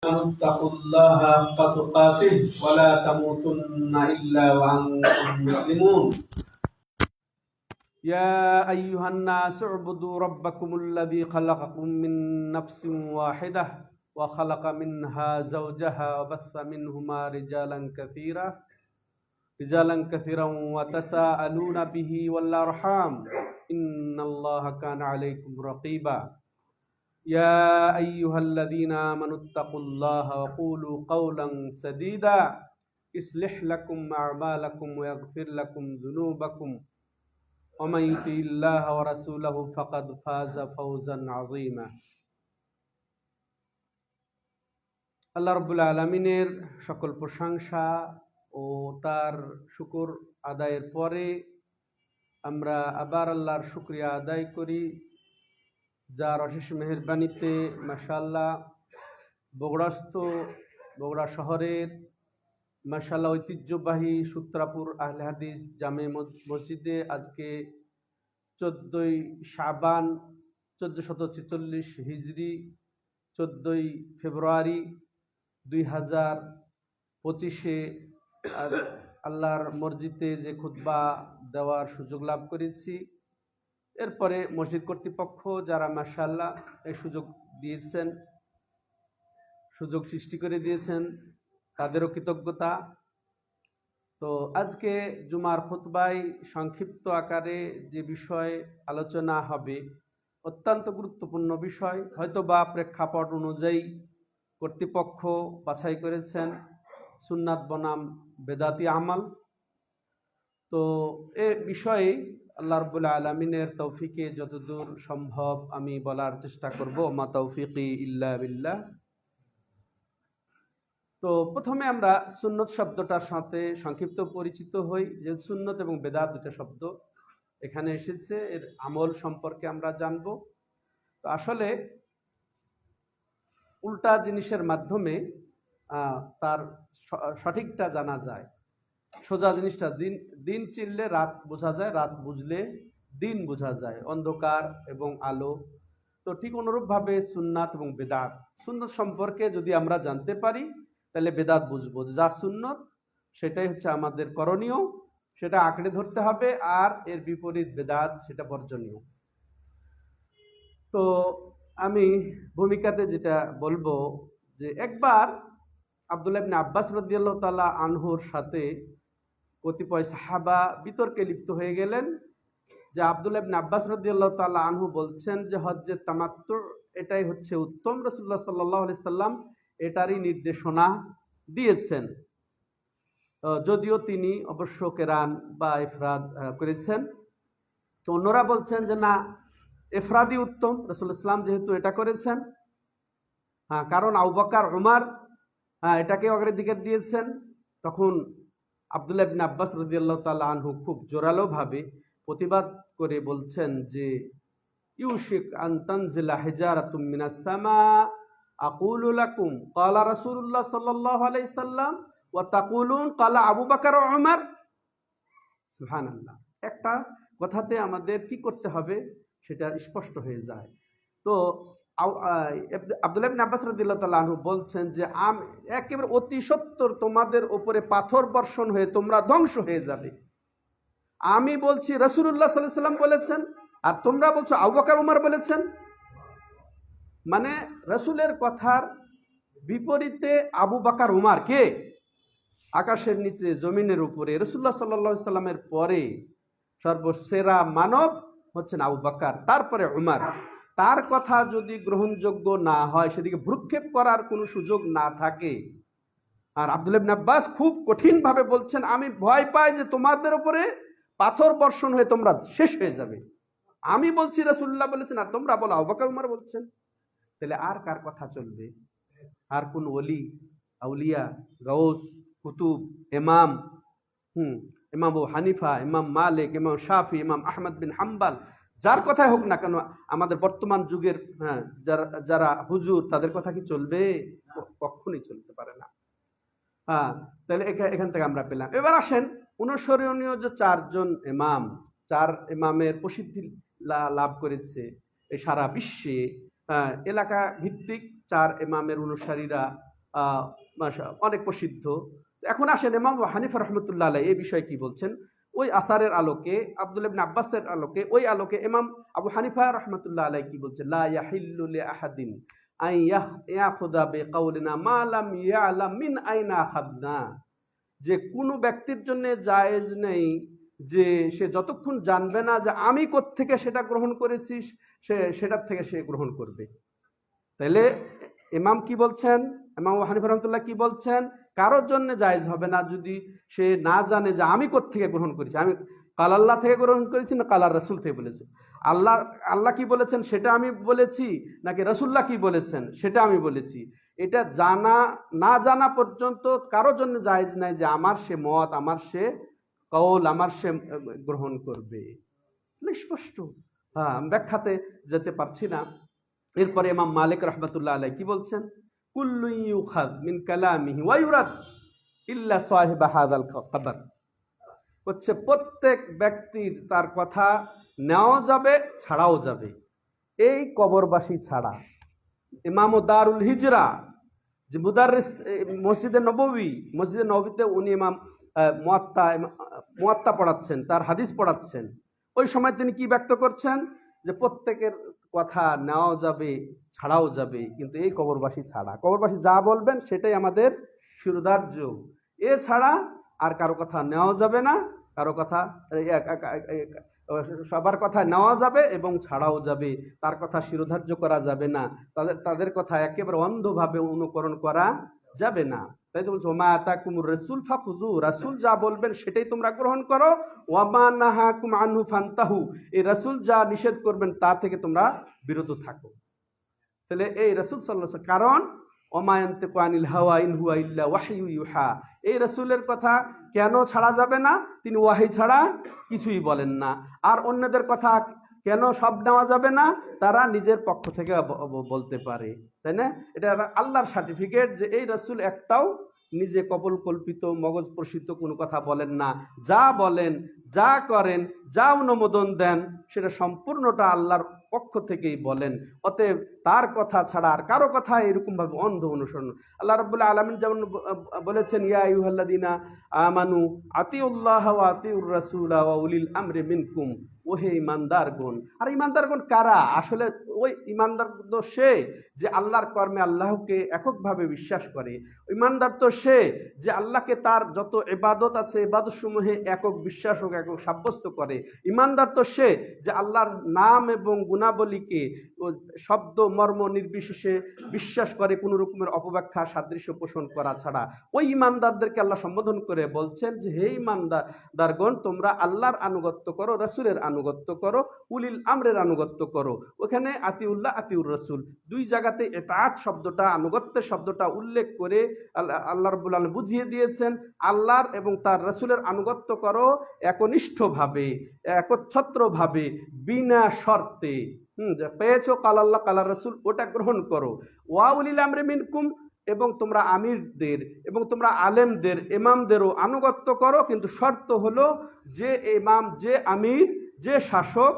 اتقوا الله حق تقاته ولا تموتن إلا وأنتم مسلمون يا أيها الناس اعبدوا ربكم الذي خلقكم من نفس واحدة وخلق منها زوجها وبث منهما رجالا كثيرا وتساءلون به والأرحام إن الله كان عليكم رقيبا يا أيها الذين آمنوا اتقوا الله وقولوا قولا سديدا يصلح لكم أعمالكم ويغفر لكم ذنوبكم ومن يطع الله ورسوله فقد فاز فوزا عظيما আল্লাহ রাব্বুল আলামিনের সকল প্রশংসা ও তার শুকর আদায়ের পরে আমরা আবার আল্লাহর শুকরিয়া আদায় করি, যার অশেষ মেহেরবানিতে মাশাআল্লাহ বগুড়া শহরের মাশাআল্লাহ ঐতিহ্যবাহী সূত্রাপুর আহলে হাদিস জামে মসজিদে আজকে 14ই শাবান 1446 হিজরি 14ই ফেব্রুয়ারি 2025 আল্লাহর মসজিদে যে খুতবা দেওয়ার সুযোগ লাভ করেছি। এরপরে মসজিদ কর্তৃপক্ষ যারা মাশাআল্লাহ এই সুযোগ সৃষ্টি করে দিয়েছেন, তাদেরও কৃতজ্ঞতা। তো আজকে জুমার খুতবায় সংক্ষিপ্ত আকারে যে বিষয় আলোচনা হবে অত্যন্ত গুরুত্বপূর্ণ বিষয়, হয়তোবা প্রেক্ষাপট অনুযায়ী কর্তৃপক্ষ বাছাই করেছেন সুন্নাত বনাম বেদাতি আমাল। তো এ বিষয়ে আল্লাহ রাব্বুল আলামিনের তৌফিকে যতদূর সম্ভব আমি বলার চেষ্টা করব। মা তৌফিকি ইল্লা বিল্লাহ। তো প্রথমে আমরা সুন্নত শব্দটার সাথে সংক্ষিপ্ত পরিচিত হই। যে সুন্নত এবং বেদাত দুটো শব্দ এখানে এসেছে, এর আমল সম্পর্কে আমরা জানব। তো আসলে উল্টা জিনিসের মাধ্যমে তার সঠিকটা জানা যায়। সোজা জিনিসটা দিন চিনলে রাত বোঝা যায়, রাত বুঝলে দিন বোঝা যায়, অন্ধকার এবং আলো। তো ঠিক অনুরূপভাবে সুন্নাত এবং বেদাত, সুন্নত সম্পর্কে যদি আমরা জানতে পারি তাহলে বেদাত বুঝবো। যা সুন্নত সেটাই হচ্ছে আমাদের করণীয়, সেটা আঁকড়ে ধরতে হবে, আর এর বিপরীত বেদাত সেটা বর্জনীয়। তো আমি ভূমিকাতে যেটা বলবো যে একবার আব্দুল্লাহ ইবনে আব্বাস রাদিয়াল্লাহু তাআলা আনহুর সাথে কতিপয় সাহাবা বিতর্কে লিপ্ত হয়ে গেলেন যে আব্দুল্লাহ ইবনে আব্বাস রাদিয়াল্লাহু তাআলা আনহু বলছেন যে হজ্জে তামাত্তু এটাই হচ্ছে উত্তম, রাসূলুল্লাহ সাল্লাল্লাহু আলাইহি সাল্লাম এটারই নির্দেশনা দিয়েছেন, যদিও তিনি অবশ্য কেরান বা ইফরাদ করেছেন। তো অন্যরা বলছেন যে না, ইফরাদই উত্তম, রাসূলুল্লাহ সাল্লাম যেহেতু এটা করেছেন, কারণ আবু বকর উমর এটাকে অগ্রাধিকার দিয়েছেন। তখন আব্দুল্লাহ ইবনে আব্বাস রাদিয়াল্লাহু তাআলা আনহু খুব জোরালো ভাবে প্রতিবাদ করে বলছেন যে ইউশিক আন তানজিলা হিজারাতুম মিনাস সামা আকুলু লাকুম ক্বালা রাসূলুল্লাহ সাল্লাল্লাহু আলাইহি সাল্লাম ওয়া তাকুলুন ক্বালা আবু বকর ওয়া উমর। সুবহানাল্লাহ, একটা কথাতে আমাদের কি করতে হবে সেটা স্পষ্ট হয়ে যায়। তো আব্দুল্লাহ ইবনে আব্বাস রাদিয়াল্লাহু তাআলা আনহু বলছেন যে একেবারে অতি সত্বর তোমাদের উপরে পাথর বর্ষণ হয়ে তোমরা ধ্বংস হয়ে যাবে। আমি বলছি রাসূলুল্লাহ সাল্লাল্লাহু আলাইহি সাল্লাম বলেছেন, আর তোমরা বলছো আবু বকর ওমর বলেছেন। মানে রাসূলের কথার বিপরীতে আবু বকর ওমর কে? আকাশের নিচে জমিনের উপরে রাসূলুল্লাহ সাল্লাল্লাহু আলাইহি সাল্লামের পরে সর্বসেরা মানব হচ্ছেন আবু বকর, তারপরে উমর। তার কথা যদি গ্রহণযোগ্য না হয়, সেদিকে ভ্রুক্ষেপ করার কোনো সুযোগ না থাকে, আর আব্দুল্লাহ ইবনে আব্বাস খুব কঠিন ভাবে বলছেন আমি ভয় পাই যে তোমাদের উপরে পাথর বর্ষণ হয়ে তোমরা শেষ হয়ে যাবে। আমি বলছি রাসূলুল্লাহ বলেছেন, আর তোমরা বলো আবু বকর ওমর বলছেন। তাহলে আর কার কথা চলবে? আর কোন ওলি, আউলিয়া, গাউস, কুতুব, ইমাম আবু হানিফা, ইমাম মালিক, ইমাম শাফি, ইমাম আহমদ বিন হাম্বল, যার কথাই হোক না কেন, আমাদের বর্তমান যুগের যারা হুজুর, তাদের কথা কি চলবে? কখনোই চলতে পারে না। তাহলে এখান থেকে আমরা পেলাম। এবার আসেন অনুসরণীয় যে চার ইমামের প্রসিদ্ধি লাভ করেছে এই সারা বিশ্বে, এলাকা ভিত্তিক চার ইমামের অনুসারীরা অনেক প্রসিদ্ধ। এখন আসেন ইমাম আবু হানিফা রাহমাতুল্লাহ আলাইহি এই বিষয়ে কি বলছেন। ওই আসারের আলোকে, আব্দুল্লাহ ইবনে আব্বাসের আলোকে, ওই আলোকে ইমাম আবু হানিফা রাহমাতুল্লাহ আলাইহি কি বলছেন, লা ইয়াহিল্লু লিআহাদিন আন ইয়াখুযা বিকাউলিনা মা লাম ইয়ালাম মিন আইনা আখাযনা, যে কোনো ব্যক্তির জন্য জায়েজ নেই যে সে যতক্ষণ জানবে না যে আমি কোত্থেকে সেটা গ্রহণ করেছি সেটার থেকে সে গ্রহণ করবে। তাহলে ইমাম কি বলছেন, ইমাম আবু হানিফা রাহমাতুল্লাহ কি বলছেন, কারোর জন্য জায়েজ হবে না যদি সে না জানে যে আমি কোত্থেকে গ্রহণ করেছি, আমি কাল আল্লাহ থেকে গ্রহণ করেছি না কাল রাসূল থেকে বলেছি, আল্লাহ কি বলেছেন সেটা আমি বলেছি নাকি রাসূলুল্লাহ কি বলেছেন সেটা আমি বলেছি। এটা জানা না জানা পর্যন্ত কারোর জন্য জায়েজ নাই যে আমার সে মত, আমার সে কওল, আমার সে গ্রহণ করবে। স্পষ্ট। হ্যাঁ, ব্যাখ্যাতে যেতে পারছি না। এরপরে ইমাম মালিক রাহমাতুল্লাহ আলাইহি কি বলছেন, কুল্লু ইউখায মিন কালামিহি ওয়া ইউরাদ ইল্লা সাহিবা হাযাল কবর, হচ্ছে প্রত্যেক ব্যক্তির তার কথা নেওয়া যাবে ছাড়াও যাবে, এই কবরবাসী ছাড়া। ইমাম দারুল হিজরা যে মুদাররিস মসজিদে নববীতে উনি ইমাম মুয়াত্তা পড়াচ্ছেন, তার হাদিস পড়াচ্ছেন, ওই সময় তিনি কি ব্যক্ত করছেন যে প্রত্যেকের কথা নেওয়া যাবে ছাড়াও যাবে, কিন্তু এই কবরবাসী ছাড়া। কবরবাসী যা বলবেন সেটাই আমাদের শিরোধার্য, এছাড়া আর কারো কথা নেওয়া যাবে না, কারো কথা সবার কথা নেওয়া যাবে এবং ছাড়াও যাবে, তার কথা শিরোধার্য করা যাবে না, তাদের কথা একেবারে অন্ধভাবে অনুকরণ করা যাবে না। তাই তো বলছো মা আতাকুমুর রাসূল ফাখুযু, রাসূল যা বলবেন সেটাই তোমরা গ্রহণ করো, ওয়া মা নাহাকুম আনহু ফান্তাহু, এই রাসূল যা নিষেধ করবেন তা থেকে তোমরা বিরত থাকো। তাহলে এই রাসূল সাল্লাল্লাহু আলাইহি ওয়াসাল্লাম, কারণ ওমা ইয়ানতিকু আনিল হাওয়া ইন হুয়া ইল্লা ওয়াহয়ু ইউহা, এই রাসূলের কথা কেন ছাড়া যাবে না, তিনি ওয়াহি ছাড়া কিছুই বলেন না। আর অন্যদের কথা কেন সব নেওয়া যাবে না, তারা নিজের পক্ষ থেকে বলতে পারে, তাই না? এটা আল্লাহর সার্টিফিকেট যে এই রাসূল একটাও নিজে কপল কল্পিত মগজ প্রসিদ্ধ কোনো কথা বলেন না, যা বলেন, যা করেন, যা অনুমোদন দেন সেটা সম্পূর্ণটা আল্লাহর পক্ষ থেকেই বলেন। অতএব তার কথা ছাড়া আর কারো কথা এরকম ভাবে অন্ধ অনুসরণ। আল্লাহ রাব্বুল আলামিন যেমন বলেছেন, ইয়া আইয়ুহাল্লাযীনা আমানু আতিউল্লাহ ওয়া আতিউর রাসূলা ওয়া উলিল আমরি মিনকুম, ওহে ইমানদারগণ। আর ইমানদারগণ কারা? আসলে ওই ইমানদার তো সে যে আল্লাহর কর্মে আল্লাহকে এককভাবে বিশ্বাস করে। ইমানদার তো সে যে আল্লাহকে তার যত ইবাদত আছে ইবাদত সমূহে একক বিশ্বাস ও একক সাব্যস্ত করে। ইমানদার তো সে যে আল্লাহর নাম এবং গুণাবলীকে শব্দ মর্ম নির্বিশেষে বিশ্বাস করে, কোনো রকমের অপব্যাখ্যা সাদৃশ্য পোষণ করা ছাড়া। ওই ইমানদারদেরকে আল্লাহ সম্বোধন করে বলছেন যে হে ইমানদারগণ, তোমরা আল্লাহর আনুগত্য করো, রাসূলের আনুগত্য করো, উলিল আমরের আনুগত্য করো। ওখানে আতিউল্লাহ আতিউর রাসূল দুই জায়গাতে ইতাআত শব্দটা, আনুগত্যের শব্দটা উল্লেখ করে আল্লাহ রাব্বুল আলামিন বুঝিয়ে দিয়েছেন আল্লাহর এবং তার রাসূলের আনুগত্য করো একনিষ্ঠভাবে, একচ্ছত্রভাবে, বিনা শর্তে। পেয়েছো কাল আল্লাহ কাল রাসূল, ওটা গ্রহণ করো। ওয়া উলিল আমরি মিনকুম, এবং তোমরা আমিরদের এবং তোমরা আলেমদের, ইমামদেরও আনুগত্য করো, কিন্তু শর্ত হলো যে ইমাম, যে আমির, যে শাসক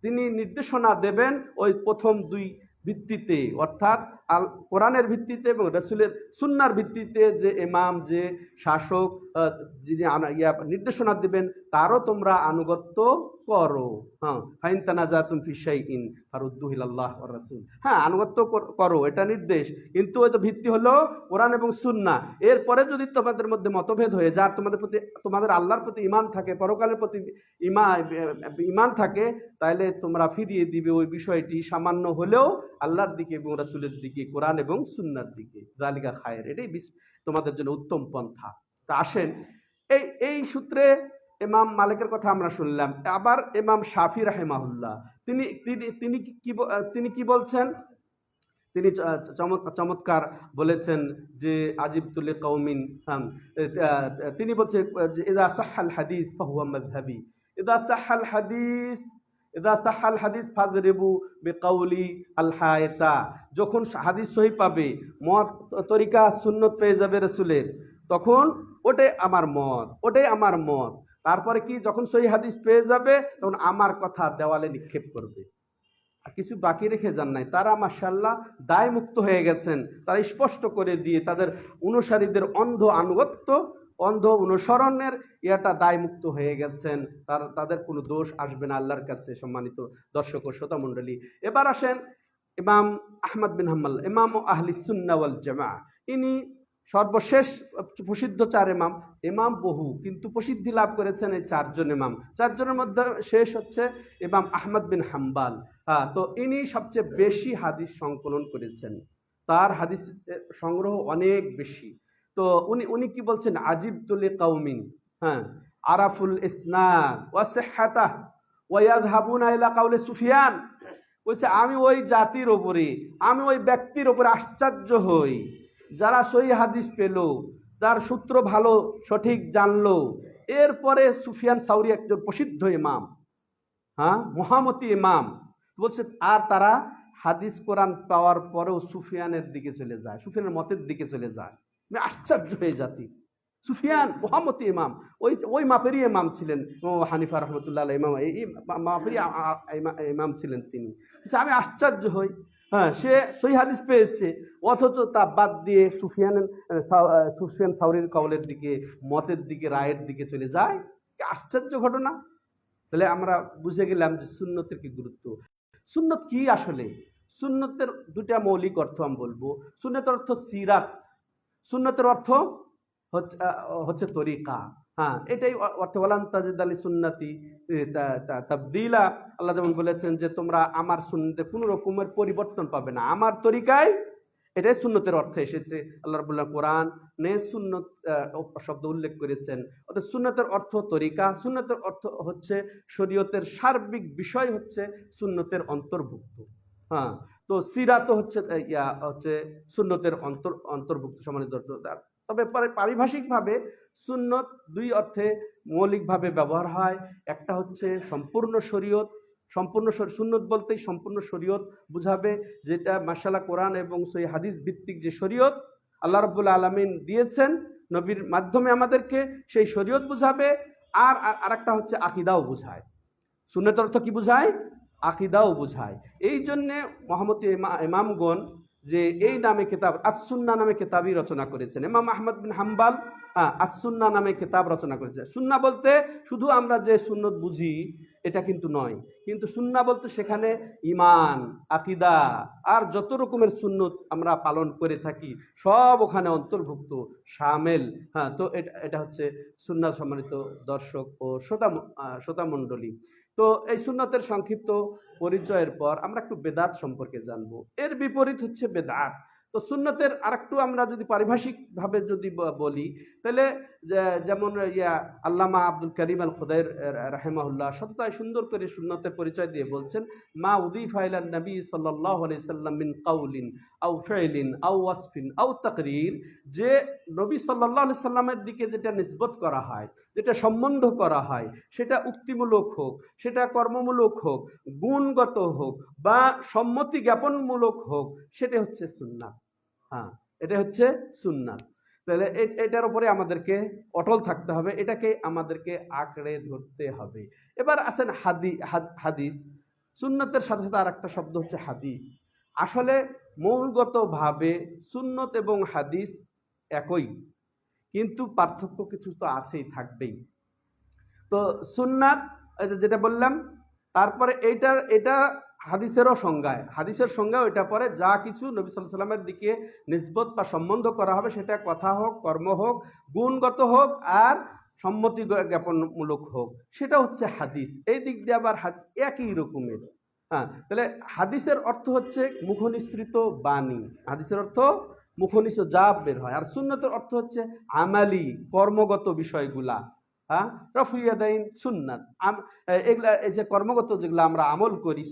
তিনি নির্দেশনা দেবেন ওই প্রথম দুই ভিত্তিতে, অর্থাৎ কোরআনের ভিত্তিতে এবং রাসূলের সুন্নাহর ভিত্তিতে, যে ইমাম, যে শাসক যিনি নির্দেশনা দিবেন তারও তোমরা আনুগত্য করো। হ্যাঁ, ফাইন তানাজাতুম ফি শাইইন ফারুদ্দুহু ইলাল্লাহ ওয়ার রাসূল, হ্যাঁ আনুগত্য করো, এটা নির্দেশ, কিন্তু ওই তো ভিত্তি হলো কোরআন এবং সুন্নাহ। এরপরে যদি তোমাদের মধ্যে মতভেদ হয়ে যায়, তোমাদের আল্লাহর প্রতি ঈমান থাকে, পরকালের প্রতি ঈমান থাকে, তাহলে তোমরা ফিরিয়ে দিবে ওই বিষয়টি সামান্য হলেও আল্লাহর দিকে এবং রাসূলের দিকে, কোরআন এবং সুন্নাহর দিকে। যালিকা খায়ের, এটাই তোমাদের জন্য উত্তম পন্থা। তা আসেন এই সূত্রে ইমাম মালিকের কথা আমরা শুনলাম। আবার ইমাম শাফি রাহিমাহুল্লাহ তিনি কি বলছেন? তিনি চমৎকার বলেছেন যে আজিবতু লিকাউমিন, তিনি বলছেন ইযা সাহহাল হাদিস ফাহুয়া মাযহাবি, ইযা সাহহাল হাদিস ফাযরিবু বিকাউলি আল হায়াতা, যখন হাদিস সহিহ পাবে, মত তরিকা সুন্নত পেয়ে যাবে রাসূলের, তখন ওটাই আমার মত। তারপরে কি, যখন সহিহ হাদিস পেয়ে যাবে তখন আমার কথা দেওয়ালে নিক্ষেপ করবে। কিছু বাকি রেখে যান নাই, তারা মাশাআল্লাহ দায় মুক্ত হয়ে গেছেন। তারা স্পষ্ট করে দিয়ে তাদের অনুসারীদের অন্ধ আনুগত্য, অন্ধ অনুসরণের দায় মুক্ত হয়ে গেছেন। তাদের কোনো দোষ আসবে না আল্লাহর কাছে। সম্মানিত দর্শক ও শ্রোতা মণ্ডলী, এবার আসেন ইমাম আহমদ বিন হাম্বল, ইমাম আহলি সুন্নাহ ওয়াল জামাআহ। ইনি সর্বশেষ প্রসিদ্ধ চার ইমাম। ইমাম বহু, কিন্তু প্রসিদ্ধি লাভ করেছেন এই চারজন ইমাম। চারজনের মধ্যে শেষ হচ্ছে ইমাম আহমদ বিন হাম্বল। তো ইনি সবচেয়ে বেশি হাদিস সংকলন করেছেন, তার হাদিস সংগ্রহ অনেক বেশি। তো উনি কি বলছেন, আজিবতুল লিকাউমিন আরাফুল ইসনাদ ওয়া সিহহাতাহ ওয়া ইয়াযহাবুনা ইলা কাউলি সুফিয়ান। বলছে আমি ওই জাতির ওপরে, আমি ওই ব্যক্তির ওপরে আশ্চর্য হই যারা সহি হাদিস পেল, যার সূত্র ভালো সঠিক জানলো। এরপরে সুফিয়ান সাউরি একজন প্রসিদ্ধ ইমাম, মহামতি ইমাম। বলছে আর তারা হাদিস কোরআন পাওয়ার পরেও সুফিয়ানের দিকে চলে যায়, সুফিয়ানের মতের দিকে চলে যায়। আশ্চর্য হয়ে জাতি। সুফিয়ান মহামতি ইমাম, ওই মাপেরই ইমাম ছিলেন হানিফা রহমতুল্লাহ ইমাম, এই মাপেরই ইমাম ছিলেন তিনি। আমি আশ্চর্য হই, সে সহি হাদিস পেয়েছে, অথচ তা বাদ দিয়ে সুফিয়ান সাউরির কওলের দিকে, মতের দিকে, রায়ের দিকে চলে যায়। আশ্চর্য ঘটনা। তাহলে আমরা বুঝে গেলাম যে সুন্নতের কি গুরুত্ব। সুন্নত কি আসলে? সুন্নতের দুটা মৌলিক অর্থ আমি বলবো। সুন্নতের অর্থ সিরাত, সুন্নতের অর্থ হচ্ছে তরিকা। এটাই অর্থ। ওয়ালান তাজিদ আলি সুন্নতি তাবদীলা। আল্লাহ যেমন বলেছেন যে তোমরা আমার সুন্নতে কোনো রকমের পরিবর্তন পাবে না, আমার তরিকায়। এটাই সুন্নতের অর্থে এসেছে। আল্লাহ রাব্বুল কোরআন নে সুন্নত শব্দ উল্লেখ করেছেন। অর্থাৎ সুন্নতের অর্থ তরিকা, সুন্নতের অর্থ হচ্ছে শরীয়তের সার্বিক বিষয় হচ্ছে সুন্নতের অন্তর্ভুক্ত। তো সিরাত হচ্ছে সুন্নতের অন্তর্ভুক্ত সম্মানিত। তবে পারিভাষিকভাবে সুন্নত দুই অর্থে মৌলিকভাবে ব্যবহার হয়। একটা হচ্ছে সম্পূর্ণ শরীয়ত। সম্পূর্ণ সুন্নত বলতেই সম্পূর্ণ শরীয়ত বুঝাবে, যেটা মাশাআল্লাহ কোরআন এবং সহিহ হাদিস ভিত্তিক যে শরীয়ত আল্লাহ রাব্বুল আলামিন দিয়েছেন নবীর মাধ্যমে আমাদেরকে, সেই শরীয়ত বুঝাবে। আর আরেকটা হচ্ছে আকীদাও বুঝায়। সুন্নতের অর্থ কি বুঝায়? আকীদাও বুঝায়। এই জন্যে মহামতি ইমামগণ যে এই নামে কিতাব আস-সুন্নাহ নামে কিতাবই রচনা করেছেন। ইমাম আহমদ বিন হাম্বল আস-সুন্নাহ নামে কিতাব রচনা করেছেন। সুন্নাহ বলতে শুধু আমরা যে সুন্নত বুঝি এটা কিন্তু নয়, কিন্তু সুন্নাহ বলতে সেখানে ঈমান, আকীদা আর যত রকমের সুন্নত আমরা পালন করে থাকি সব ওখানে অন্তর্ভুক্ত, শামিল। তো এটা হচ্ছে সুন্নাহ। সম্মানিত দর্শক ও শ্রোতা মণ্ডলী, তো এই সুন্নতের সংক্ষিপ্ত পরিচয়ের পর আমরা একটু বেদাত সম্পর্কে জানবো। এর বিপরীত হচ্ছে বেদাত। তো সুন্নতের আরেকটু আমরা যদি পারিভাষিকভাবে যদি বলি, তাহলে যেমন আল্লামা আব্দুল করিম আল খুদাইর রাহিমাহুল্লাহ সততায় সুন্দর করে সুন্নতের পরিচয় দিয়ে বলছেন, মা উযীফা ইলা নবী সাল্লাল্লাহু আলাইহি সাল্লাম মিন কাউলিন আও ফি'লিন আও ওয়াসফিন আও তাকরীর, যে নবী সাল্লাল্লাহু আলাইহি সাল্লামের দিকে যেটা নিসবত করা হয়, যেটা সম্বন্ধ করা হয়, সেটা উক্তিমূলক হোক, সেটা কর্মমূলক হোক, গুণগত হোক বা সম্মতি জ্ঞাপনমূলক হোক, সেটা হচ্ছে সুন্নাত। এটা হচ্ছে সুন্নাত। তাহলে এটার উপরে আমাদেরকে অটল থাকতে হবে, এটাকে আমাদেরকে আঁকড়ে ধরতে হবে। এবার আসেন হাদিস। সুন্নতের সাথে সাথে আর একটা শব্দ হচ্ছে হাদিস। আসলে মৌলগতভাবে সুন্নত এবং হাদিস একই, কিন্তু পার্থক্য কিছু তো আছেই, থাকবেই। তো সুন্নাত যেটা বললাম, তারপরে এটা হাদিসেরও সংজ্ঞায়, হাদিসের সংজ্ঞাও এটা পরে যা কিছু নবী সাল্লাল্লাহু আলাইহি ওয়াসাল্লামের দিকে নিসবত বা সম্বন্ধ করা হবে, সেটা কথা হোক, কর্ম হোক, গুণগত হোক আর সম্মতি জ্ঞাপনমূলক হোক, সেটা হচ্ছে হাদিস। এই দিক দিয়ে আবার হাদিস একই রকমের। তাহলে হাদিসের অর্থ হচ্ছে মুখনিসৃত বাণী, হাদিসের অর্থ মুখনিসৃত যা বের হয়। আর সুন্নতের অর্থ হচ্ছে আমালি, কর্মগত বিষয়গুলা। রফুয়াদাইন সুন্নাত, এগুলা এই যে কর্মগত যেগুলো আমরা আমল করি,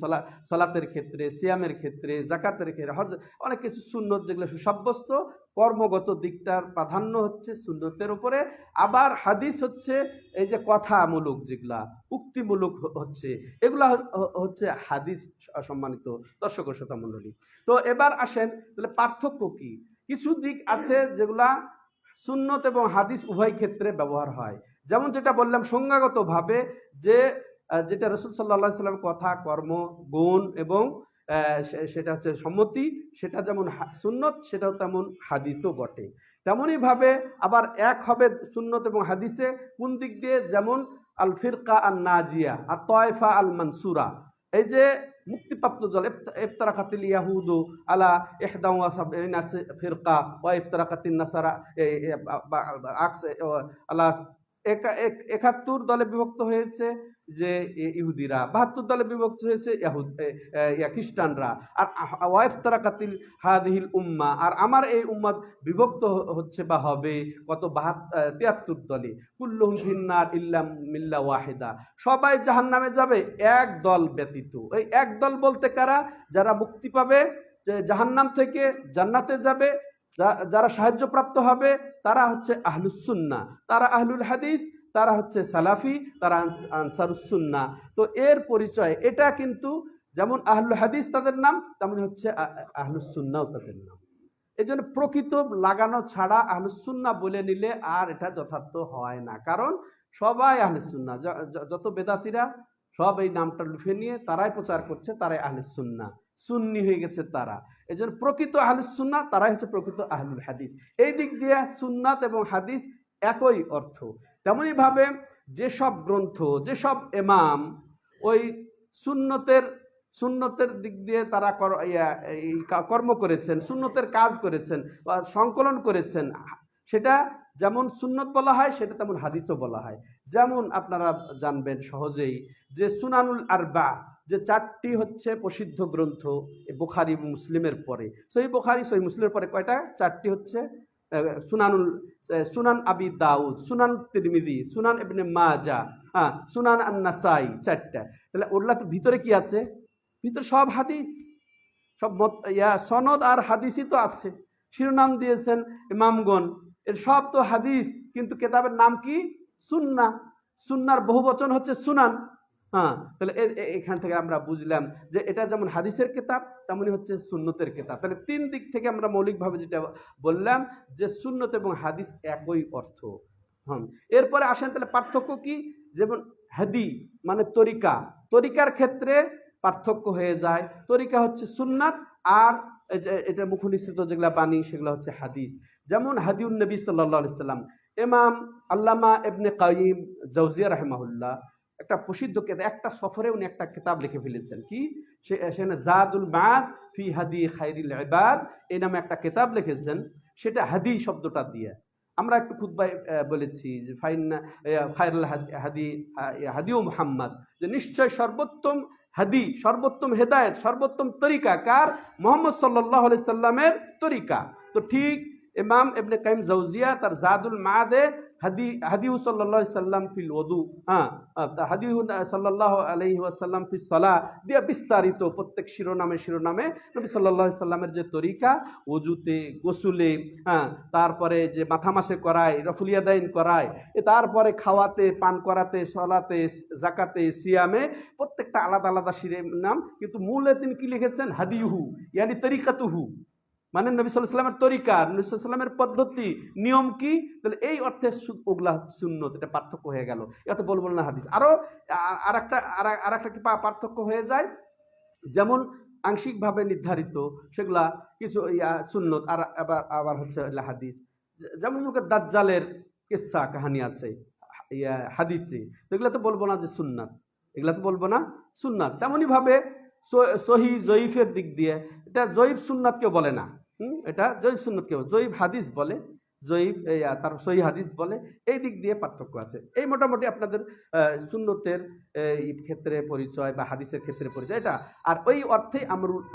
সালাতের ক্ষেত্রে, সিয়ামের ক্ষেত্রে, যাকাতের ক্ষেত্রে, হজ, অনেক কিছু সুন্নত যেগুলো সুসাব্যস্ত, কর্মগত দিকটার প্রাধান্য হচ্ছে সুন্নতের উপরে। আবার হাদিস হচ্ছে এই যে কথামূলক যেগুলা, উক্তিমূলক হচ্ছে, এগুলা হচ্ছে হাদিস। সম্মানিত দর্শক ও শ্রোতা মণ্ডলী, তো এবার আসেন তাহলে পার্থক্য কি। কিছু দিক আছে যেগুলা সুন্নত এবং হাদিস উভয় ক্ষেত্রে ব্যবহার হয়। যেমন যেটা বললাম সংজ্ঞাগতভাবে, যে যেটা রাসূল সাল্লাল্লাহু আলাইহি ওয়াসাল্লাম কথা, কর্ম, গুণ এবং সেটা হচ্ছে সম্মতি, সেটা যেমন সুন্নত, সেটাও তেমন হাদিসও বটে। তেমনই ভাবে আবার এক হবে সুন্নত এবং হাদিসে কোন দিক দিয়ে, যেমন আল ফিরকা আন নাজিয়া আর তয়ফা আল মানসুরা, এই যে মুক্তিপ্রাপ্ত দল, ইফতারাকাতিল ইয়াহুদু আলা ইহদা ওয়া সাবঈনা ফিরকা ওয়া ইফতারাকাতিন নাসারা আলা ৭১ দলে বিভক্ত হয়েছে যে ইহুদিরা, ৭২ দলে বিভক্ত হয়েছে খ্রিস্টানরা। আর ওয়াইফতারাকাতিল হাদিহিল উম্মাহ, আর আমার এই উম্মাত বিভক্ত হচ্ছে বা হবে কত, ৭৩ দলে। কুল্লুহুম ফিন্নার ইল্লা মিল্লা ওয়াহিদা, সবাই জাহান্নামে যাবে এক দল ব্যতীত। এই এক দল বলতে কারা? যারা মুক্তি পাবে, যে জাহান্নাম থেকে জান্নাতে যাবে, যারা সাহায্যপ্রাপ্ত হবে, তারা হচ্ছে আহলুস সুন্নাহ, তারা আহলুল হাদিস, তারা হচ্ছে সালাফি, তারা আনসারুস সুন্নাহ। তো এর পরিচয় এটা কিন্তু, যেমন আহলুল হাদিস তাদের নাম, তেমনি হচ্ছে আহলুস সুন্নাহও তাদের নাম। এই জন্য প্রকৃত লাগানো ছাড়া আহলুস সুন্নাহ বলে নিলে আর এটা যথার্থ হয় না, কারণ সবাই আহলুস সুন্নাহ। যত বেদাতিরা সব এই নামটা লুফে নিয়ে তারাই প্রচার করছে, তারাই আহলুস সুন্নাহ, সুন্নি হয়ে গেছে তারা। এই জন্য প্রকৃত আহলুস সুন্নাহ তারাই হচ্ছে প্রকৃত আহলুল হাদিস। এই দিক দিয়ে সুন্নাত এবং হাদিস একই অর্থ। তেমনি ভাবে যেসব গ্রন্থ, যেসব ইমাম ওই সুন্নতের দিক দিয়ে তারা কর্ম করেছেন, সুন্নতের কাজ করেছেন বা সংকলন করেছেন, সেটা যেমন সুন্নত বলা হয়, সেটা তেমন হাদিসও বলা হয়। যেমন আপনারা জানবেন সহজেই যে সুনানুল আরবা, যে 4টি হচ্ছে প্রসিদ্ধ গ্রন্থ বুখারী মুসলিমের পরে, সহিহ বুখারী সহিহ মুসলিমের পরে কয়টা? 4টি হচ্ছে সুনান আবি দাউদ, সুনান তিরমিজি, সুনান ইবনে মাজাহ, সুনান আন-নাসাই, 4টা। তাহলে ওগুলোর ভিতরে কি আছে? ভিতরে সব হাদিস, সব সনদ আর হাদিসই তো আছে। শিরোনাম দিয়েছেন ইমামগণ, এর সব তো হাদিস, কিন্তু কেতাবের নাম কি? সুন্নাহ। সুন্নার বহুবচন হচ্ছে সুনান। তাহলে এখান থেকে আমরা বুঝলাম যে এটা যেমন হাদিসের কিতাব, তেমনি হচ্ছে সুন্নতের কিতাব। তাহলে 3 দিক থেকে আমরা মৌলিকভাবে যেটা বললাম যে সুন্নত এবং হাদিস একই অর্থ। এরপরে আসেন তাহলে পার্থক্য কি? যেমন হাদি মানে তরিকা, তরিকার ক্ষেত্রে পার্থক্য হয়ে যায়। তরিকা হচ্ছে সুন্নাত, আর এটা মুখনিসৃত যেগুলা বাণী সেগুলো হচ্ছে হাদিস। যেমন হাদিউন নবী সাল্লাল্লাহু আলাইহি সাল্লাম, ইমাম আল্লামা ইবনে কাইয়িম জাওজিয়া রাহিমাহুল্লাহ একটা প্রসিদ্ধ একটা সফরে উনি একটা কিতাব লিখে ফেলেছেন। কি? সেখানে জাদুল মাআদ ফি হাদি খায়রিল ইবাদ এই নামে একটা কিতাব লিখেছেন। সেটা হাদি শব্দটা দিয়ে আমরা একটু খুতবায় বলেছি যে ফাইন্না খায়রুল হাদি হাদিউ মুহাম্মদ, যে নিশ্চয় সর্বোত্তম হাদি, সর্বোত্তম হেদায়েত, সর্বোত্তম তরিকা কার? মুহাম্মদ সাল্লাল্লাহু আলাইহি সাল্লামের তরিকা। তো ঠিক ইমাম ইবনে কাইয়িম জাওজিয়া তার জাদুল মাআদে হাদিউ সাল্লাল্লাহু আলাইহি সাল্লাম ফিল ওযু, হাদিউ সাল্লাল্লাহু আলাইহি ওয়াসাল্লাম ফিস সালাহ দিয়ে বিস্তারিত প্রত্যেক শিরোনামে নবী সাল্লাল্লাহু আলাইহি সাল্লামের যে তরিকা, ওযুতে, গোসলে, তারপরে যে মাথা মাসে করায়, রফুল ইয়াদাইন করায়, তারপরে খাওয়াতে, পান করাতে, সালাতে, যাকাতে, সিয়ামে, প্রত্যেকটা আলাদা আলাদা শিরোনাম, কিন্তু মূলে তিনি কি লিখেছেন? হাদিউহু ইয়ানি তরিকাতুহু, মানে নবী সাল্লাল্লাহু আলাইহি ওয়াসাল্লামের তরিকা, নবী সাল্লাল্লাহু আলাইহি ওয়াসাল্লামের পদ্ধতি, নিয়ম কি? তাহলে এই অর্থে ওগুলা সুন্নত, এটা পার্থক্য হয়ে গেল। এত বলবো না হাদিস। আরো আরেকটা কি পার্থক্য হয়ে যায়, যেমন আংশিকভাবে নির্ধারিত সেগুলা কিছু সুন্নত, আর আবার হচ্ছে হাদিস। যেমন দাজ্জালের কিসসা কাহিনী আছে হাদিসে, এগুলা তো বলবো না যে সুন্নাত, এগুলা তো বলবো না সুন্নাত। তেমনই ভাবে সহি জয়ীফের দিক দিয়ে এটা জয়ীফ সুন্নাত কেউ বলে না, এটা জয়ীফ সুন্নাত কেউ, জয়ীফ হাদিস বলে, জয়ীফ তার সহি হাদিস বলে। এই দিক দিয়ে পার্থক্য আছে। এই মোটামুটি আপনাদের সুন্নতের ক্ষেত্রে পরিচয় বা হাদিসের ক্ষেত্রে পরিচয় এটা। আর ওই অর্থে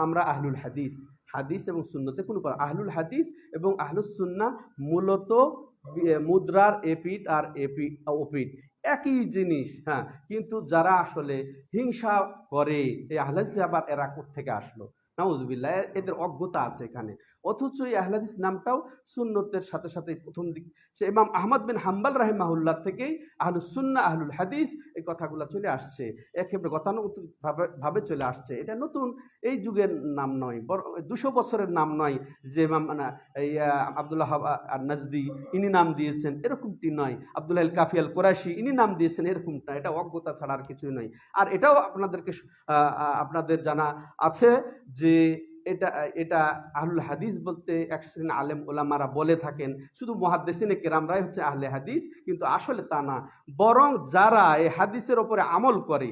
আমরা আহলুল হাদিস, হাদিস এবং সুন্নতে কোনো আহলুল হাদিস এবং আহলুস সুন্নাহ মূলত মুদ্রার এপিঠ আর ওপিঠ একই জিনিস। কিন্তু যারা আসলে হিংসা করে, এই আহলে হাদিস আবার এরা কোত্থেকে আসলো? নাউযুবিল্লাহ, এদের অজ্ঞতা আছে এখানে। অথচ এই আহলে হাদিস নামটাও সুন্নতের সাথে সাথে প্রথম দিক সে ইমাম আহমদ বিন হাম্বল রাহিমাহুল্লাহ থেকেই আহলুস সুন্নাহ আহলুল হাদিস এই কথাগুলো চলে আসছে, একেবারে গতানুগতিক ভাবে চলে আসছে। এটা নতুন এই যুগের নাম নয়, 200 বছরের নাম নয় যে ইমাম আব্দুল্লাহ আর নাজদি ইনি নাম দিয়েছেন এরকমটি নয়, আব্দুল্লাহ আল কাফি আল কুরাইশি ইনি নাম দিয়েছেন এরকমটা, এটা অজ্ঞতা ছাড়া আর কিছুই নয়। আর এটাও আপনাদের জানা আছে যে এটা এটা আহলুল হাদিস বলতে এক শ্রেণীর আলেম ওলামারা বলে থাকেন শুধু মুহাদ্দিসিনে কেরামরাই হচ্ছে আহলে হাদিস, কিন্তু আসলে তা না। বরং যারা এই হাদিসের ওপরে আমল করে,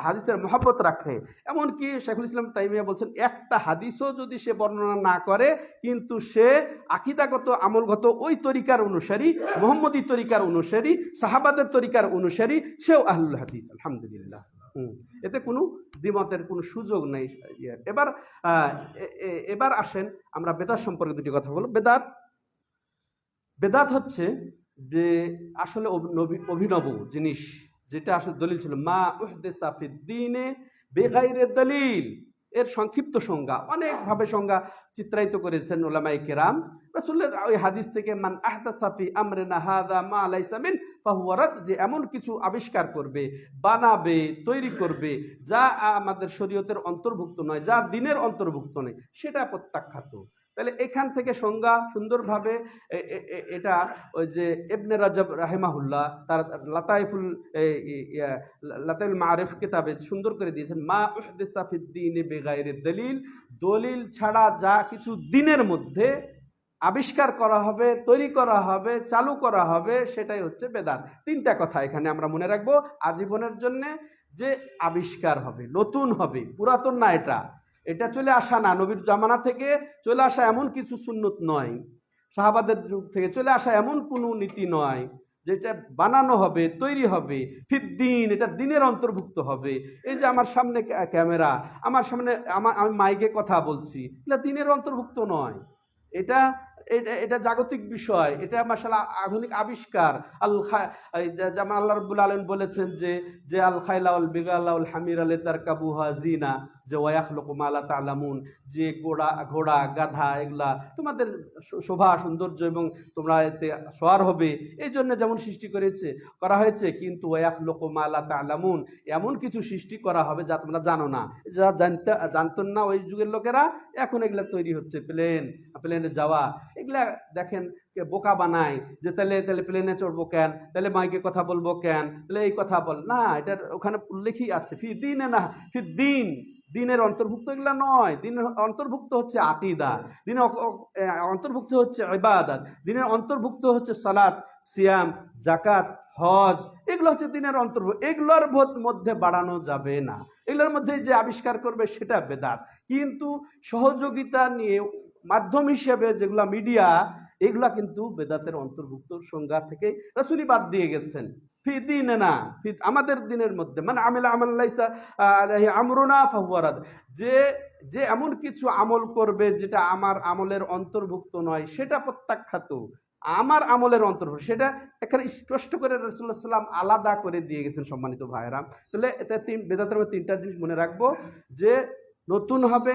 হাদিসের মহব্বত রাখে, এমনকি শাইখুল ইসলাম তাইমিয়া বলছেন একটা হাদিসও যদি সে বর্ণনা না করে কিন্তু সে আকীদাগত আমলগত ওই তরিকার অনুসারী, মুহাম্মদী তরিকার অনুসারী, সাহাবাদের তরিকার অনুসারী, সেও আহলুল হাদিস। আলহামদুলিল্লাহ, এতে কোনো দ্বিমতের কোনো সুযোগ নেই। এবার আসেন আমরা বেদাত সম্পর্কে দুটি কথা বলব। বেদাত হচ্ছে যে আসলে অভিনব জিনিস, যেটা আসলে দলিল ছিল, মা উহদিসা ফিদ্দীনে বেগাইরে দলিল। এর সংক্ষিপ্ত সংজ্ঞা অনেকভাবে সংজ্ঞা চিত্রায়িত করেছেন উলামায়ে কেরাম। রাসূলের ওই হাদিস থেকে মান আহদাসা ফি আমরিনা হাযা মা লাইসা মিন ফাহুয়া রাদ, যে এমন কিছু আবিষ্কার করবে, বানাবে, তৈরি করবে যা আমাদের শরীয়তের অন্তর্ভুক্ত নয়, যা দ্বীনের অন্তর্ভুক্ত নয়, সেটা প্রত্যাখ্যাত। তাহলে এখান থেকে সংজ্ঞা সুন্দরভাবে এটা ওই যে ইবনে রাজব রাহিমাহুল্লাহ তার লাতাইফুল মারিফ কিতাবে সুন্দর করে দিয়েছেন, মা উহদিসা ফিদ্দীনি বিগাইরি দলিল, দলিল ছাড়া যা কিছু দ্বীনের মধ্যে আবিষ্কার করা হবে, তৈরি করা হবে, চালু করা হবে, সেটাই হচ্ছে বেদাত। তিনটা কথা এখানে আমরা মনে রাখবো আজীবনের জন্য, যে আবিষ্কার হবে, নতুন হবে, পুরাতন না। এটা চলে আসা না, নবীর জামানা থেকে চলে আসা এমন কিছু সুন্নত নয়, সাহাবাদের যুগ থেকে চলে আসা এমন কোনো নীতি নয়, যেটা বানানো হবে, তৈরি হবে ফিদ্দীন, এটা দ্বীনের অন্তর্ভুক্ত হবে। এই যে আমার সামনে ক্যামেরা, আমার সামনে আমি মাইকে কথা বলছি, এটা দ্বীনের অন্তর্ভুক্ত নয়, এটা এটা জাগতিক বিষয়, এটা মাশাআল্লাহ আধুনিক আবিষ্কার। যেমন আল্লাহ রাব্বুল আলামিন বলেছেন যে আল খাইলা ওয়াল বিগালা ওয়াল হামিরা লিতারকাবুহা জিনা, যে ওয়ায়াখলুকু মা লা তা'লামুন, যে ঘোড়া গাধা এগুলা তোমাদের শোভা সৌন্দর্য এবং তোমরা এতে সওয়ার হবে এই জন্য যেমন সৃষ্টি করা হয়েছে, কিন্তু ওয়ায়াখলুকু মা লা তা'লামুন, এমন কিছু সৃষ্টি করা হবে যা তোমরা জানো না, যা জানতেন না ওই যুগের লোকেরা, এখন এগুলা তৈরি হচ্ছে। প্লেনে যাওয়া, এগুলা দেখেন বোকা বানায় যে তাহলে প্লেনে চড়বো কেন, তাহলে মাইকে কথা বলবো কেন, তাহলে এই কথা বল না, এটার ওখানে উল্লেখই আছে ফি দ্বীনে না ফি দ্বীন, দ্বীনের অন্তর্ভুক্ত এগুলা নয়। দ্বীনের অন্তর্ভুক্ত হচ্ছে আকীদা, দ্বীনের অন্তর্ভুক্ত হচ্ছে ইবাদত, দ্বীনের অন্তর্ভুক্ত হচ্ছে সালাত, সিয়াম, যাকাত, হজ, এগুলো হচ্ছে দ্বীনের অন্তর্ভুক্ত। এগুলোর মধ্যে বাড়ানো যাবে না, এগুলোর মধ্যে যে আবিষ্কার করবে সেটা বেদাত। কিন্তু সহযোগিতা নিয়ে মাধ্যম হিসেবে যেগুলা মিডিয়া, এগুলা কিন্তু বেদাতের অন্তর্ভুক্ত সংজ্ঞা থেকে রাসূলই বাদ দিয়ে গেছেন। ফি দ্বীনে না, আমাদের দ্বীনের মধ্যে, মানে আমিলা আমাল লাইসা আলাইহি আমরুনা ফাহুয়া রাদ, যে এমন কিছু আমল করবে যেটা আমার আমলের অন্তর্ভুক্ত নয়, সেটা প্রত্যাখ্যাত। আমার আমলের অন্তর্ভুক্ত, সেটা এখানে স্পষ্ট করে রাসূলুল্লাহ সাল্লাল্লাহু আলাইহি ওয়াসাল্লাম আলাদা করে দিয়ে গেছেন। সম্মানিত ভাইরা, তাহলে এটা বেদাতের মধ্যে তিনটা জিনিস মনে রাখবো, যে নতুন হবে,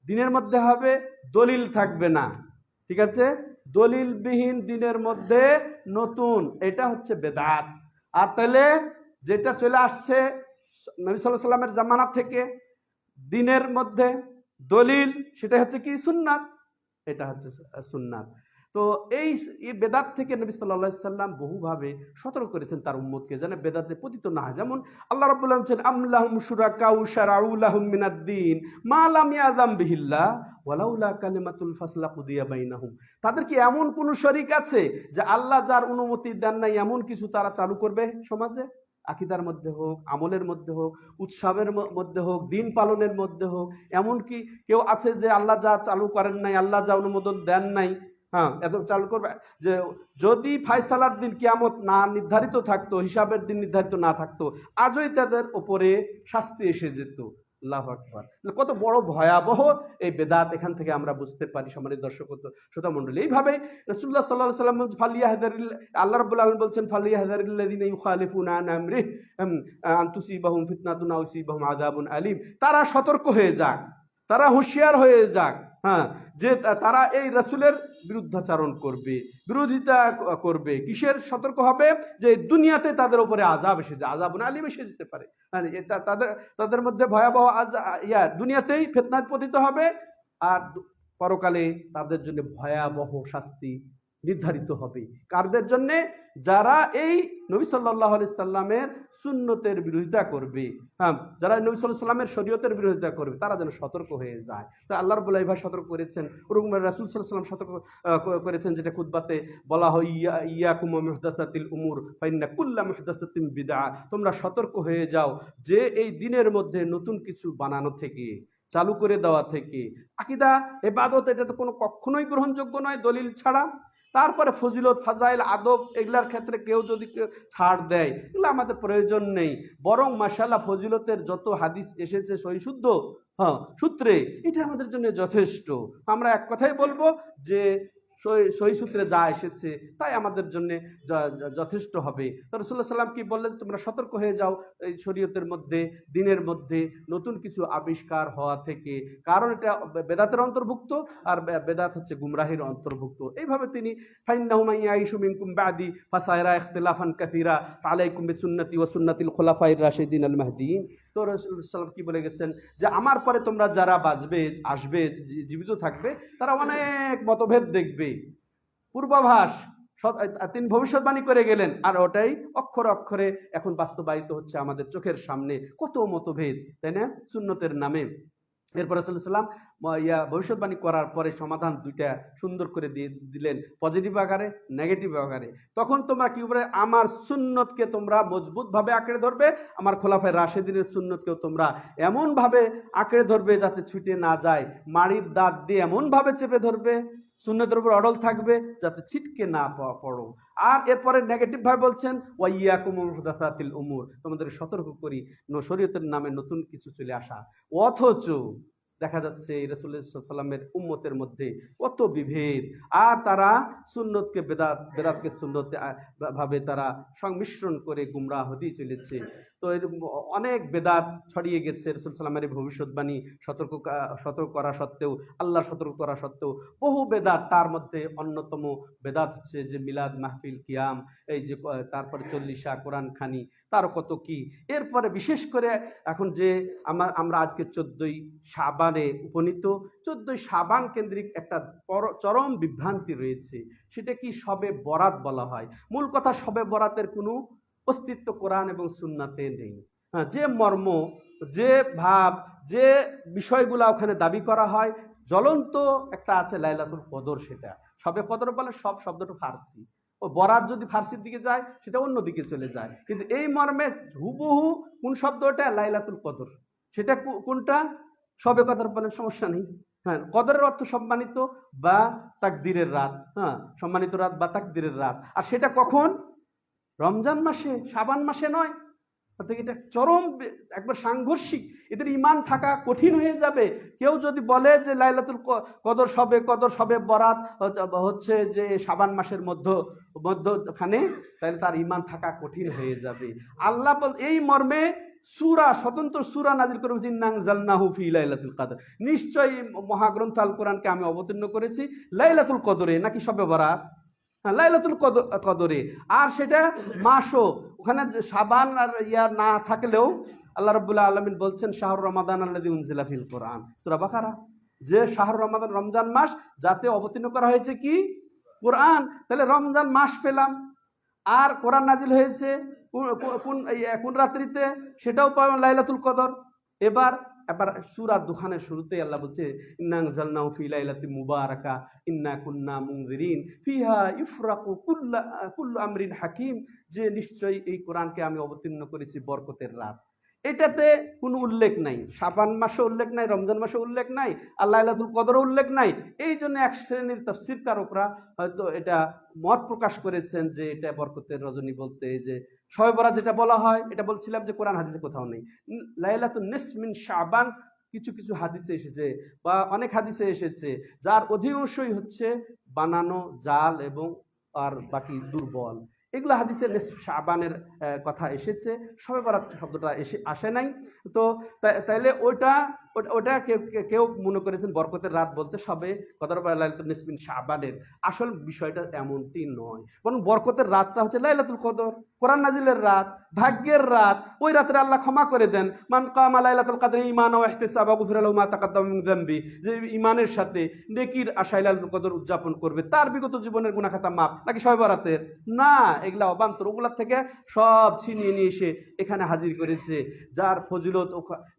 দ্বীনের মধ্যে হবে, দলিল থাকবে না। ঠিক আছে, দলিলবিহীন দ্বীনের মধ্যে নতুন, এটা হচ্ছে বেদাত। আর তাহলে যেটা চলে আসছে নবী সাল্লাল্লাহু আলাইহি ওয়াসাল্লামের জামানা থেকে দ্বীনের মধ্যে দলিল, সেটা হচ্ছে কি সুন্নাত, এটা হচ্ছে সুন্নাত। তো এই বেদাত থেকে নবী সাল্লাল্লাহু আলাইহি ওয়াসাল্লাম বহুভাবে সতর্ক করেছেন তার উম্মতকে, যেন বেদাতে পতিত না হয়। যেমন আল্লাহ রাব্বুল আলামিন বলেন, আমলাহুম শুরাকাউ শারাউ লাহুম মিনাদ-দ্বীন মা লাম ইয়াযাম বিহিল্লাহ ওয়ালাউলা কালিমাতুল ফাসলা কুদিয়া বাইনাহুম। তাদের কি এমন কোন শরীক আছে যে আল্লাহ যার অনুমতি দেন নাই এমন কিছু তারা চালু করবে সমাজে? আকীদার মধ্যে হোক, আমলের মধ্যে হোক, উৎসবের মধ্যে হোক, দিন পালনের মধ্যে হোক, এমন কি কেউ আছে যে আল্লাহ যা চালু করেন নাই, আল্লাহ যা অনুমোদন দেন নাই, হ্যাঁ, এত চালু করবে? যে যদি ফায়সালার দিন কিয়ামত না নির্ধারিত থাকতো, হিসাবের দিন নির্ধারিত না থাকতো, আজই তাদের উপরে শাস্তি এসে যেত। আল্লাহু আকবার। কত বড় ভয়াবহ এই বেদাত, এখান থেকে আমরা বুঝতে পারি। সম্মানিত দর্শক শ্রোতা মণ্ডলী, এইভাবে রাসূলুল্লাহ সাল্লাল্লাহু আলাইহি ওয়াসাল্লাম আল্লাহ রাব্বুল আলামিন বলছেন, ফালিয়াহযারিল্লাযিনা ইউখালিফুনা আন আমরিহি আন তুসিবাহুম ফিতনাতুন আও ইউসিবাহুম আযাবুন আলীম। তারা সতর্ক হয়ে যাক, তারা হুঁশিয়ার হয়ে যাক, হ্যাঁ, যে তারা এই রাসূলের বিরুদ্ধাচারণ করবে, বিরোধিতা করবে। কিসের সতর্ক হবে? যে দুনিয়াতে তাদের উপরে আযাব এসে যায়, আযাবুন আলীম এসে যেতে পারে। হ্যাঁ, তাদের তাদের মধ্যে ভয়াবহ দুনিয়াতেই ফিতনায় পতিত হবে, আর পরকালে তাদের জন্য ভয়াবহ শাস্তি নির্ধারিত হবে। কারদের জন্য? যারা এই নবী সাল্লাল্লাহু আলাইহি সাল্লামের সুন্নতের বিরোধিতা করবে, হ্যাঁ, যারা নবী সাল্লাল্লাহু আলাইহি সাল্লামের শরীয়তের বিরোধিতা করবে, তারা যেন সতর্ক হয়ে যায়। তো আল্লাহ রাব্বুল আলামিন এইভাবে সতর্ক করেছেন, ওরকম রাসূল সাল্লাল্লাহু আলাইহি সাল্লাম সতর্ক করেছেন, যেটা খুতবাতে বলা হয়, ইয়াকুম ওয়া মুহদাসাতিল উমুর ফাইন্না কুল্লা মুহদাসাতিন বিদআ। তোমরা সতর্ক হয়ে যাও যে এই দিনের মধ্যে নতুন কিছু বানানো থেকে, চালু করে দেওয়া থেকে। আকীদা, ইবাদত, এটা তো কোনো কখনোই গ্রহণযোগ্য নয় দলিল ছাড়া। তারপরে ফজিলত, ফাজাইল, আদব, এগুলার ক্ষেত্রে কেউ যদি ছাড় দেয়, এগুলো আমাদের প্রয়োজন নেই। বরং মাশাআল্লাহ ফজিলতের যত হাদিস এসেছে সহি শুদ্ধ সূত্রে, এটা আমাদের জন্য যথেষ্ট। আমরা এক কথাই বলবো যে সহি সূত্রে যা এসেছে তাই আমাদের জন্য যথেষ্ট হবে। তো রাসূলুল্লাহ সাল্লাম কি বললেন? তোমরা সতর্ক হয়ে যাও এই শরীয়তের মধ্যে, দিনের মধ্যে নতুন কিছু আবিষ্কার হওয়া থেকে, কারণ এটা বেদাতের অন্তর্ভুক্ত, আর বেদাত হচ্ছে গুমরাহির অন্তর্ভুক্ত। এইভাবে তিনি ফাইন্নাহু মান ইয়াইশু মিনকুম বাদি ফাসায়রা ইখতিলাফান কাসীরা ফালাইকুম বিসুন্নতি ওয়া সুন্নাতিল খুলাফাইর রাশিদিন আল মাহদিয়িন। তো রাসূলুল্লাহ সাল্লাম কি বলে গেছেন? যে আমার পরে তোমরা যারা বাঁচবে, আসবে, জীবিত থাকবে, তারা অনেক মতভেদ দেখবে। পূর্বাভাস তিনি ভবিষ্যৎবাণী করে গেলেন, আর ওটাই অক্ষরে অক্ষরে এখন বাস্তবায়িত হচ্ছে আমাদের চোখের সামনে। কত মতভেদ, তাই না, সুন্নতের নামে। এরপর রাসূলুল্লাহ সাল্লাম ভবিষ্যৎবাণী করার পরে সমাধান দুইটা সুন্দর করে দিয়ে দিলেন, পজিটিভ আকারে, নেগেটিভ আকারে। তখন তোমরা কি করে আমার সুন্নতকে তোমরা মজবুতভাবে আঁকড়ে ধরবে, আমার খোলাফায়ে রাশেদিনের সুন্নতকেও তোমরা এমনভাবে আঁকড়ে ধরবে যাতে ছুটে না যায়, মাড়ির দাঁত দিয়ে এমনভাবে চেপে ধরবে, সুন্নতের উপর অডল থাকবে যাতে ছিটকে না পড়ো। আর এরপরে নেগেটিভ ভাবে বলছেন, ওয়াইয়াকুম মুহদাসাতিল উমুর, তোমাদের সতর্ক করি শরীয়তের নামে নতুন কিছু চলে আসা। অথচ দেখা যাচ্ছে রাসূলুল্লাহ সাল্লাল্লাহু আলাইহি ওয়াসাল্লামের উম্মতের মধ্যে কত বিভেদ, আর তারা সুন্নতকে বেদাত, বেদাতকে সুন্নতে ভাবে তারা সংমিশ্রণ করে গুমরাহ হতেই চলেছে। তো অনেক বেদাত ছড়িয়ে গেছে। রাসূল সাল্লাল্লাহু আলাইহি ওয়াসাল্লামের ভবিষ্যৎবাণী সতর্ক করা সত্ত্বেও, আল্লাহ সতর্ক করা সত্ত্বেও বহু বেদাত। তার মধ্যে অন্যতম বেদাত হচ্ছে যে মিলাদ মাহফিল, কিয়াম, এই যে তারপরে চল্লিশা, কোরআন খানি, তারও কত কি। এরপরে বিশেষ করে এখন যে আমরা আজকে 14ই শাবানে উপনীত, 14ই শাবান কেন্দ্রিক একটা চরম বিভ্রান্তি রয়েছে। সেটা কি শবে বরাত বলা হয়। মূল কথা, শবে বরাতের কোনো অস্তিত্ব কোরআন এবং সুন্নাতে নেই। হ্যাঁ, যে মর্ম, যে ভাব, যে বিষয়গুলো ওখানে দাবি করা হয়, জ্বলন্ত একটা আছে লাইলাতুল কদর। সেটা শবে কদর বলে, সব শব্দটা ফার্সি, ও বরাত যদি ফার্সির দিকে যায় সেটা অন্য দিকে চলে যায়, কিন্তু এই মর্মে হুবহু কোন শব্দটা? লাইলাতুল কদর। সেটা কোনটা? শবে কদর বলেন, সমস্যা নেই। হ্যাঁ, কদরের অর্থ সম্মানিত বা তাকদীরের রাত। হ্যাঁ, সম্মানিত রাত বা তাকদীরের রাত। আর সেটা কখন? রমজান মাসে, শাবান মাসে নয়। এটা চরম একবার সাংঘর্ষিক। এদের ইমান থাকা কঠিন হয়ে যাবে। কেউ যদি বলে যে লাইলাতুল কদর সবে বরাত হচ্ছে যে শাবান মাসের মধ্যখানে, তাহলে তার ইমান থাকা কঠিন হয়ে যাবে। আল্লাহ এই মর্মে স্বতন্ত্র সূরা নাযিল করেছেন, ইন্না আনজালনাহু ফি লাইলাতুল কদর। নিশ্চয়ই মহাগ্রন্থ আল কোরআনকে আমি অবতীর্ণ করেছি লাইলাতুল কদরে, নাকি শবে বরাত? লাইলাতুল কদরে। আর সেটা মাসও, ওখানে শাবান আর না থাকলেও আল্লাহ রাব্বুল আলামিন বলছেন, শাহরুর রমাদান আল্লাযী উনজিলা ফিল কোরআন, সূরা বাকারা, যে শাহরুর রমাদান, রমজান মাস যাতে অবতীর্ণ করা হয়েছে কি? কোরআন। তাহলে রমজান মাস পেলাম, আর কোরআন নাজিল হয়েছে কোন রাত্রিতে? সেটাও পাবেন লাইলাতুল কদর। এবার সূরা দুখানের শুরুতেই আল্লাহ বলছে, ইন্না আনজালনাহু ফি লাইলাতিন মুবারাকা ইন্না কুন্না মুনজিরিন ফিহা ইফরাকু কুল্লু আমরিন হাকিম, যে নিশ্চয়ই এই কোরআনকে আমি অবতীর্ণ করেছি বরকতের রাত। এটাতে কোনো উল্লেখ নাই, শাবান মাসে উল্লেখ নাই, রমজান মাসে উল্লেখ নাই, আর লাইলাতুল কদরও উল্লেখ নাই। এই জন্য এক শ্রেণীর তাফসীরকারকরা হয়তো এটা মত প্রকাশ করেছেন যে এটা বরকতের রজনী বলতে যে শবে বরাত যেটা বলা হয়, এটা বলছিলাম যে কোরআন হাদিসে কোথাও নেই। লাইলাতুন নিসফ মিন শাবান কিছু কিছু হাদিসে এসেছে, বা অনেক হাদিসে এসেছে, যার অধিকাংশই হচ্ছে বানানো, জাল এবং আর বাকি দুর্বল। এগুলো হাদিসে নিসফ শাবানের কথা এসেছে, শবে বরাত শব্দটা আসে নাই। তো তাইলে ওইটা ওটা কেউ মনে করেছেন বরকতের রাত বলতে সবে কদর বা লাইলাতুল নিসফ মিন শাবানের। আসল বিষয়টা এমনটি নয়, বরং বরকতের রাতটা হচ্ছে লাইলাতুল কদর, কোরআন নাজিলের রাত, ভাগ্যের রাত। ওই রাতে আল্লাহ ক্ষমা করে দেন। মান কামা লাইলাতুল কদরি ঈমানান ওয়া ইহতিসাবান গুফিরা লাহু মা তাকাদ্দামা মিন যামবি। যে ঈমানের সাথে নেকির আশায় লাইলাতুল কদর উদযাপন করবে, তার বিগত জীবনের গুনাহ খাতা মাফ। নাকি শবে বরাতের না, এগুলা অবান্তর। ওগুলা থেকে সব ছিনিয়ে নিয়ে এসে এখানে হাজির করেছে। যার ফজিলত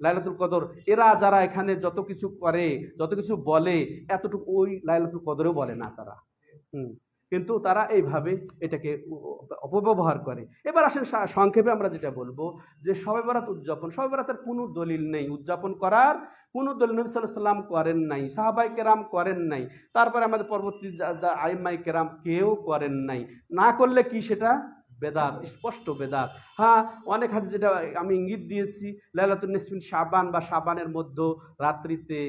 লাইলাতুল কদর, এরা যারা এখানে যত কিছু করে, যত কিছু বলে, এতটুকু ওই লাইলাতুল কদরেও বলে না তারা। কিন্তু তারা এইভাবে এটাকে অপব্যবহার করে। এবার আসেন সংক্ষেপে আমরা যেটা বলবো যে শবে বরাত উদযাপন, শবে বরাতের কোনো দলিল নেই, উদযাপন করার কোনো দলিল নবী সাল্লাল্লাহু আলাইহি ওয়াসাল্লাম করেন নাই, সাহাবাই কেরাম করেন নাই, তারপরে আমাদের পরবর্তী আইম্মাই কেরাম কেউ করেন নাই। না করলে কি সেটা বেদাত, স্পষ্ট বেদাত। হ্যাঁ, অনেক হাদিস, যেটা আমি ইঙ্গিত দিয়েছি, লাইলাতুন নিসফ মিন শাবান বা শাবানের মধ্য রাত্রিতে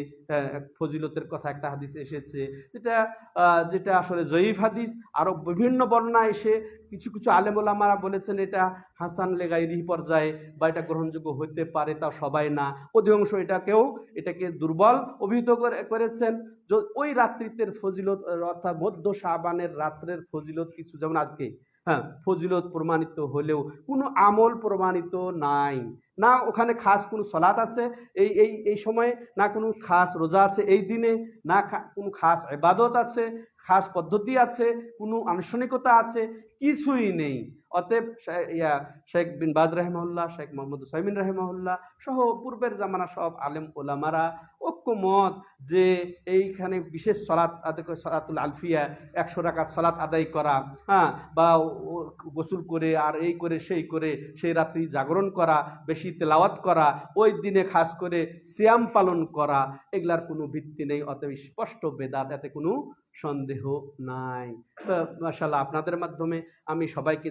ফজিলতের কথা একটা হাদিস এসেছে, যেটা আসলে জয়ীফ হাদিস। আরো বিভিন্ন বর্ণনা এসে কিছু কিছু আলেম ওলামারা বলেছেন এটা হাসান লেগাইরি পর্যায়ে বা এটা গ্রহণযোগ্য হতে পারে, তা সবাই না, অধিকাংশ এটাকে দুর্বল অভিহিত করেছেন। ওই রাত্রিতে ফজিলত, অর্থাৎ মধ্য শাবানের রাত্রের ফজিলত কিছু, যেমন আজকে হ্যাঁ ফজিলত প্রমাণিত হলেও কোনো আমল প্রমাণিত নাই। না ওখানে খাস কোনো সলাত আছে এই এই এই সময়ে, না কোনো খাস রোজা আছে এই দিনে, না কোনো খাস ইবাদত আছে, খাস পদ্ধতি আছে, কোনো আনুষ্ঠানিকতা আছে, কিছুই নেই। অতএব শেখ বিন বাজ রাহিমাহুল্লাহ, শেখ মোহাম্মদ উসাইমিন রাহিমাহুল্লাহ সহ পূর্বের জামানা সব আলেম ওলামারা ঐক্যমত যে এইখানে বিশেষ সলাত আদায়, সলাতুল আলফিয়া 100 রাকাত সলাত আদায় করা, হ্যাঁ, বা গোসল করে আর এই করে সেই করে সেই রাত্রি জাগরণ করা, বেশি তেলাওয়াত করা, ওই দিনে খাস করে সিয়াম পালন করা, এগুলার কোনো ভিত্তি নেই। অতএব স্পষ্ট বেদাত, এতে কোনো সন্দেহ নাই। মাশাআল্লাহ, আপনাদের মাধ্যমে আমি সবাইকে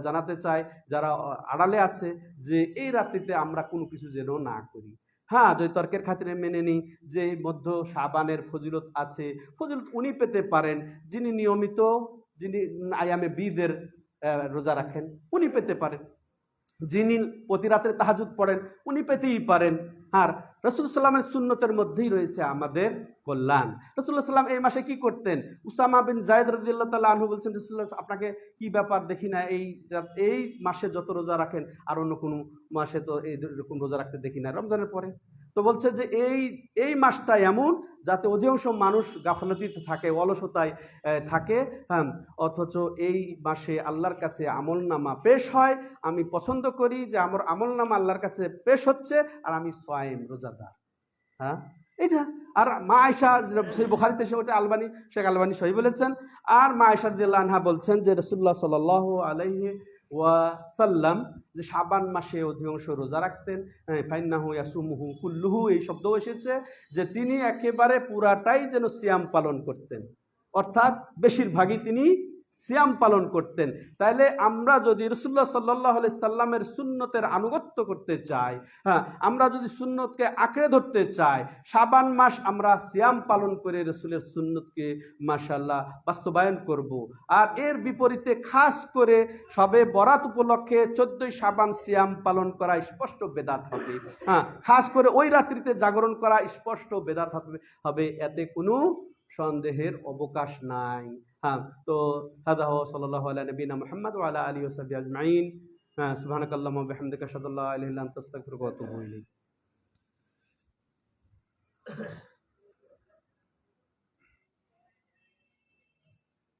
জানাতে চাই যারা আড়ালে আছে যে এই রাত্রিতে আমরা কোনো কিছু যেন না করি। হ্যাঁ, যদি তর্কের খাতিরে মেনে নিই যে মধ্য শাবানের ফজিলত আছে, ফজিলত উনি পেতে পারেন যিনি নিয়মিত, যিনি আয়ামে বীদের রোজা রাখেন, উনি পেতে পারেন। যিনি প্রতি রাতে তাহাজ্জুদ পড়েন, উনি পেতেই পারেন। আর রাসূলুল্লাহ সাল্লামের সুন্নতের মধ্যেই রয়েছে আমাদের কল্যাণ। রাসূলুল্লাহ সাল্লাম এই মাসে কি করতেন? উসামা বিন যায়েদ রাদিয়াল্লাহু তাআলা আনহু বলছেন, রাসূলুল্লাহ আপনাকে কি ব্যাপার দেখি না এই মাসে যত রোজা রাখেন আর অন্য কোনো মাসে তো এইরকম রোজা রাখতে দেখি না, রমজানের পরে। তো বলছে যে এই মাসটা এমন যাতে অধিকাংশ মানুষ গাফলতিতে থাকে, অলসতায় থাকে, হ্যাঁ, অথচ এই মাসে আল্লাহর কাছে আমলনামা পেশ হয়। আমি পছন্দ করি যে আমার আমলনামা আল্লাহর কাছে পেশ হচ্ছে আর আমি সায়েম, রোজাদার। হ্যাঁ, এটা। আর মা আয়েশা, সেই বুখারীতে এসে ওটা শেখ আলবানী সহি বলেছেন। আর মা আয়েশা রাদিয়াল্লাহু আনহা বলছেন যে রাসূলুল্লাহ সাল্লাল্লাহু আলাইহি ওয়াসাল্লাম যে শাবান মাসে অধিকাংশ রোজা রাখতেন। ফাইন্নাহু ইয়াসুমুহু কুল্লুহু, এই শব্দ এসেছে যে তিনি একেবারে পুরাটাই যেন সিয়াম পালন করতেন, অর্থাৎ বেশিরভাগই তিনি সিয়াম পালন করতেন। তাইলে আমরা যদি রাসূলুল্লাহ সাল্লাল্লাহু আলাইহি সাল্লামের সুন্নতের আনুগত্য করতে চাই, হ্যাঁ, আমরা যদি সুন্নতকে আঁকড়ে ধরতে চাই, শাবান মাস আমরা সিয়াম পালন করে রাসূলের সুন্নতকে মাশাআল্লাহ বাস্তবায়ন করব। আর এর বিপরীতে খাস করে শবে বরাত উপলক্ষে 14ই শাবান সিয়াম পালন করা স্পষ্ট বেদাত হবে। হ্যাঁ, খাস করে ওই রাত্রিতে জাগরণ করা স্পষ্ট বেদাত হবে, এতে কোনো সন্দেহের অবকাশ নাই। হ্যাঁ, তো হাদা হুয়া সাল্লাল্লাহু আলা নবিয়িনা মুহাম্মদ ওয়া আলা আলিহি ওয়া সাহবিহি আজমাইন। সুবহানাকাল্লাহুম্মা ওয়া বিহামদিকা আশহাদু আল্লা ইলাহা ইল্লা আনতা আস্তাগফিরুকা ওয়া আতুবু ইলাইক।